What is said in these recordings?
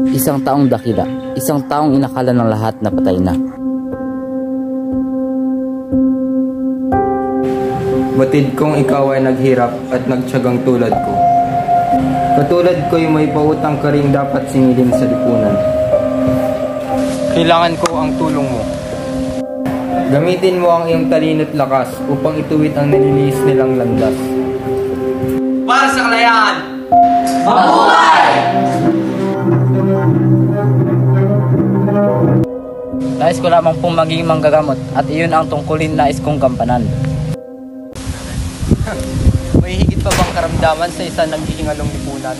Isang taong dakila, isang taong inakala ng lahat na patay na. Batid kong ikaw ay naghirap at nagtiyagang tulad ko. Katulad ko'y may pautang ka ring dapat singilin sa lipunan. Kailangan ko ang tulong mo. Gamitin mo ang iyong talino't lakas upang ituwid ang nililiis nilang landas. Para sa kalayaan! Mabuhay! Nais ko lamang pong maging manggagamot at iyon ang tungkulin nais kong gampanan. May higit pa bang karamdaman sa isang naghihingalong lipunan?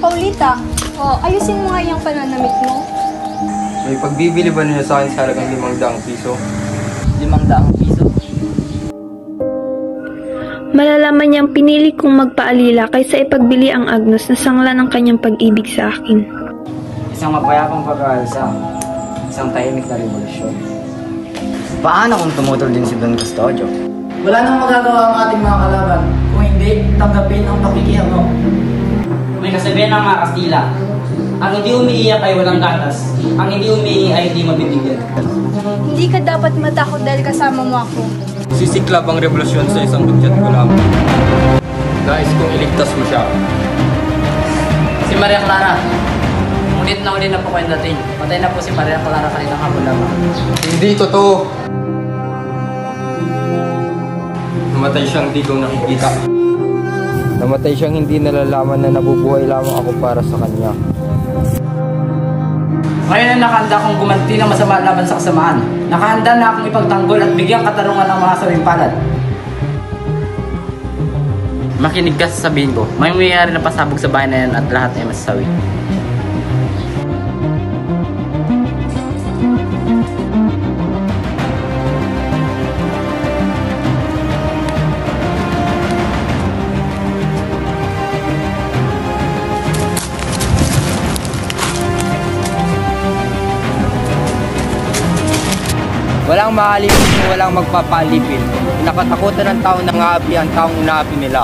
Paulita, ayusin mo nga yung pananamit mo. May pagbibili ba niyo sa akin sa halagang 500 piso? 500 piso? Malalaman niyang pinili kong magpaalila kaysa ipagbili ang Agnos na sangla ng kanyang pag-ibig sa akin. Isang mapayapang pag-aalsa, isang tahimik na revolusyon. Paano kung tumutol din si Don Custodio? Wala nang magagawa ang ating mga kalaban kung hindi tanggapin ang pakikihango. May kasabihan ng mga Kastila, ang hindi umiiyak ay walang gatas, ang hindi umiiyak ay hindi mabibigyan. Hindi ka dapat matakot dahil kasama mo ako. Sisiklab ang revolusyon sa isang dugyat ko lamang. Nais kong iligtas mo siya. Si Maria Clara. Ulit na po kayong dating. Patay na po si Maria Clara kanina hapon lamang. Hindi totoo. Namatay siyang di ko nakikita. Namatay siyang hindi nalalaman na nabubuhay lamang ako para sa kanya. Ngayon na nakahanda akong gumanti ng masama laban sa kasamaan. Nakahanda na akong ipagtanggol at bigyang katarungan ng mga sawing palad. Makinig ka sa sabihin ko. May mayayari na pasabog sa bahay na yan at lahat ay masasawi. Walang maalipin kung walang magpapalipin. Pinakatakutan ng tao na ngaapi ang taong inaapi nila.